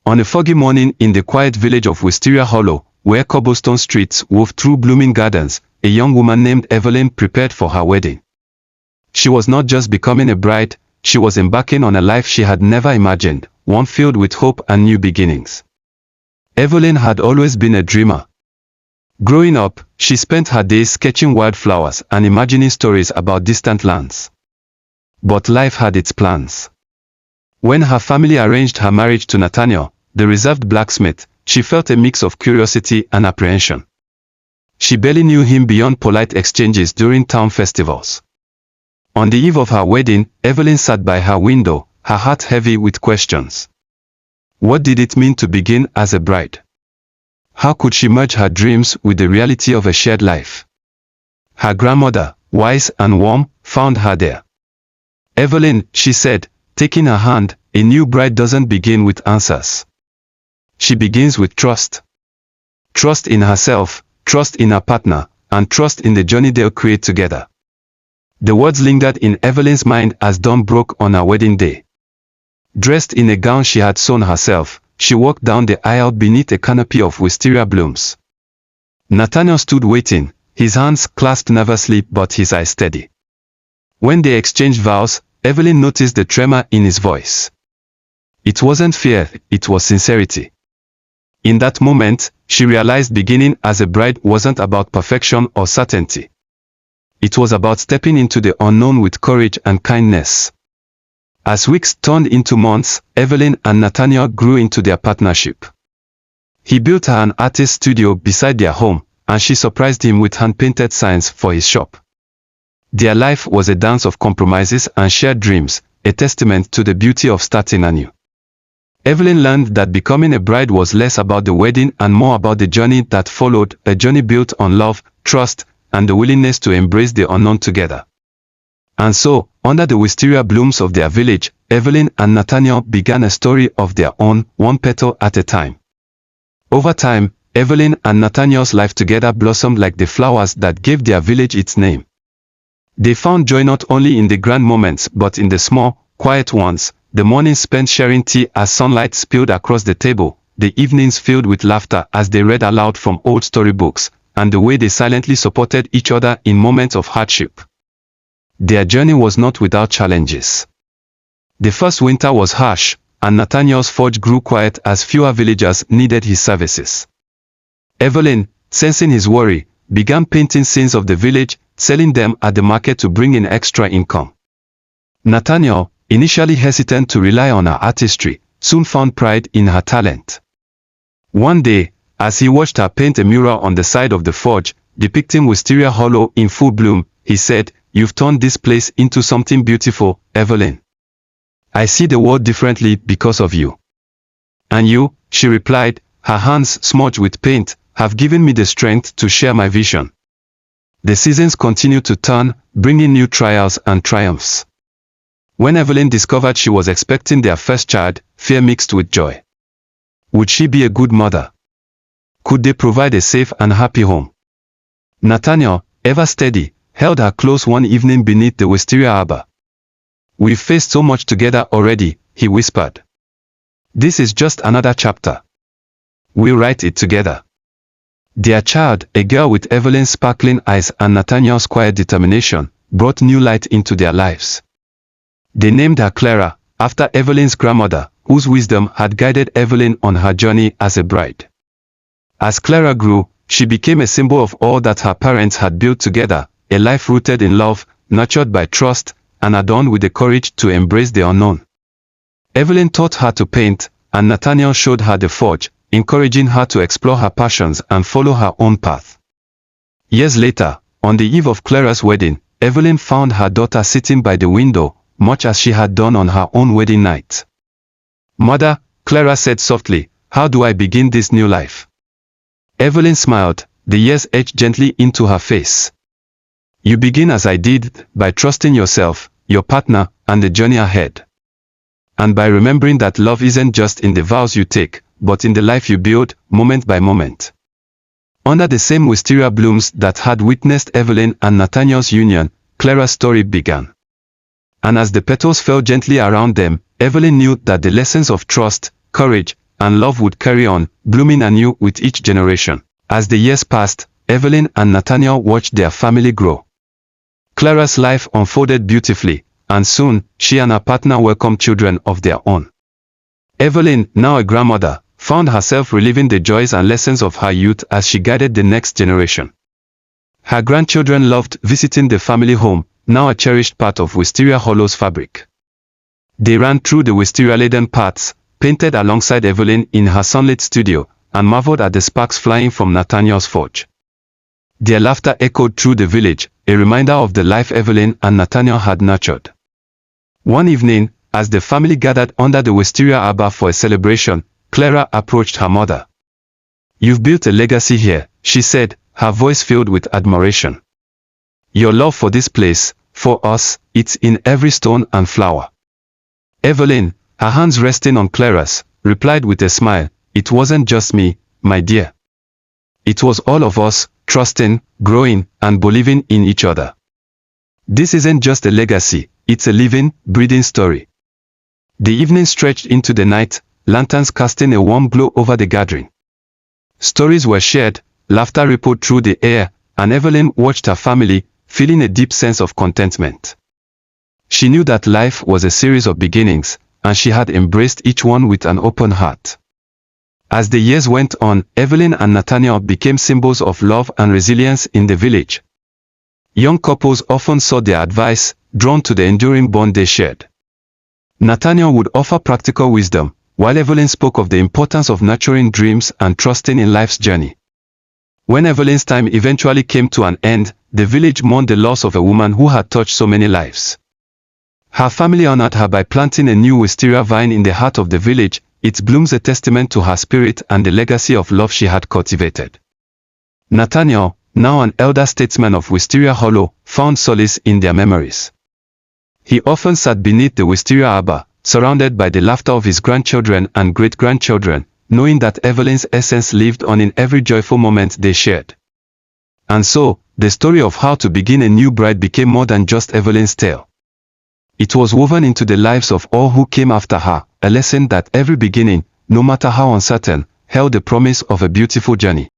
On a foggy morning in the quiet village of Wisteria Hollow, where cobblestone streets wove through blooming gardens, a young woman named Evelyn prepared for her wedding. She was not just becoming a bride, she was embarking on a life she had never imagined, one filled with hope and new beginnings. Evelyn had always been a dreamer. Growing up, she spent her days sketching wildflowers and imagining stories about distant lands. But life had its plans. When her family arranged her marriage to Nathaniel, the reserved blacksmith, she felt a mix of curiosity and apprehension. She barely knew him beyond polite exchanges during town festivals. On the eve of her wedding, Evelyn sat by her window, her heart heavy with questions. What did it mean to begin as a bride? How could she merge her dreams with the reality of a shared life? Her grandmother, wise and warm, found her there. Evelyn, she said, taking her hand, a new bride doesn't begin with answers. She begins with trust. Trust in herself, trust in her partner, and trust in the journey they'll create together. The words lingered in Evelyn's mind as dawn broke on her wedding day. Dressed in a gown she had sewn herself, she walked down the aisle beneath a canopy of wisteria blooms. Nathaniel stood waiting, his hands clasped nervously but his eyes steady. When they exchanged vows, Evelyn noticed the tremor in his voice. It wasn't fear, it was sincerity. In that moment, she realized beginning as a bride wasn't about perfection or certainty. It was about stepping into the unknown with courage and kindness. As weeks turned into months, Evelyn and Nathaniel grew into their partnership. He built her an artist studio beside their home, and she surprised him with hand-painted signs for his shop. Their life was a dance of compromises and shared dreams, a testament to the beauty of starting anew. Evelyn learned that becoming a bride was less about the wedding and more about the journey that followed, a journey built on love, trust, and the willingness to embrace the unknown together. And so, under the wisteria blooms of their village, Evelyn and Nathaniel began a story of their own, one petal at a time. Over time, Evelyn and Nathaniel's life together blossomed like the flowers that gave their village its name. They found joy not only in the grand moments but in the small, quiet ones, the mornings spent sharing tea as sunlight spilled across the table, the evenings filled with laughter as they read aloud from old storybooks, and the way they silently supported each other in moments of hardship. Their journey was not without challenges. The first winter was harsh, and Nathaniel's forge grew quiet as fewer villagers needed his services. Evelyn, sensing his worry, began painting scenes of the village, selling them at the market to bring in extra income. Nathaniel, initially hesitant to rely on her artistry, soon found pride in her talent. One day, as he watched her paint a mural on the side of the forge, depicting Wisteria Hollow in full bloom, he said, "You've turned this place into something beautiful, Evelyn. I see the world differently because of you." "And you," she replied, her hands smudged with paint, "have given me the strength to share my vision." The seasons continued to turn, bringing new trials and triumphs. When Evelyn discovered she was expecting their first child, fear mixed with joy. Would she be a good mother? Could they provide a safe and happy home? Nathaniel, ever steady, held her close one evening beneath the wisteria arbor. "We've faced so much together already," he whispered. "This is just another chapter. We'll write it together." Their child, a girl with Evelyn's sparkling eyes and Nathaniel's quiet determination, brought new light into their lives. They named her Clara, after Evelyn's grandmother, whose wisdom had guided Evelyn on her journey as a bride. As Clara grew, she became a symbol of all that her parents had built together, a life rooted in love, nurtured by trust, and adorned with the courage to embrace the unknown. Evelyn taught her to paint, and Nathaniel showed her the forge, encouraging her to explore her passions and follow her own path. Years later, on the eve of Clara's wedding, Evelyn found her daughter sitting by the window, much as she had done on her own wedding night. "Mother," Clara said softly, "how do I begin this new life?" Evelyn smiled, the years etched gently into her face. "You begin as I did, by trusting yourself, your partner, and the journey ahead. And by remembering that love isn't just in the vows you take, but in the life you build, moment by moment." Under the same wisteria blooms that had witnessed Evelyn and Nathaniel's union, Clara's story began. And as the petals fell gently around them, Evelyn knew that the lessons of trust, courage, and love would carry on, blooming anew with each generation. As the years passed, Evelyn and Nathaniel watched their family grow. Clara's life unfolded beautifully, and soon, she and her partner welcomed children of their own. Evelyn, now a grandmother, found herself reliving the joys and lessons of her youth as she guided the next generation. Her grandchildren loved visiting the family home, now a cherished part of Wisteria Hollow's fabric. They ran through the wisteria-laden paths, painted alongside Evelyn in her sunlit studio, and marveled at the sparks flying from Nathaniel's forge. Their laughter echoed through the village, a reminder of the life Evelyn and Nathaniel had nurtured. One evening, as the family gathered under the wisteria arbor for a celebration, Clara approached her mother. "You've built a legacy here," she said, her voice filled with admiration. "Your love for this place, for us, it's in every stone and flower." Evelyn, her hands resting on Clara's, replied with a smile, "It wasn't just me, my dear. It was all of us, trusting, growing, and believing in each other. This isn't just a legacy, it's a living, breathing story." The evening stretched into the night, lanterns casting a warm glow over the gathering. Stories were shared, laughter rippled through the air, and Evelyn watched her family, feeling a deep sense of contentment. She knew that life was a series of beginnings, and she had embraced each one with an open heart. As the years went on, Evelyn and Nathaniel became symbols of love and resilience in the village. Young couples often sought their advice, drawn to the enduring bond they shared. Nathaniel would offer practical wisdom, while Evelyn spoke of the importance of nurturing dreams and trusting in life's journey. When Evelyn's time eventually came to an end, the village mourned the loss of a woman who had touched so many lives. Her family honored her by planting a new wisteria vine in the heart of the village, its blooms a testament to her spirit and the legacy of love she had cultivated. Nathaniel, now an elder statesman of Wisteria Hollow, found solace in their memories. He often sat beneath the wisteria arbor, surrounded by the laughter of his grandchildren and great-grandchildren, knowing that Evelyn's essence lived on in every joyful moment they shared. And so, the story of how to begin a new bride became more than just Evelyn's tale. It was woven into the lives of all who came after her, a lesson that every beginning, no matter how uncertain, held the promise of a beautiful journey.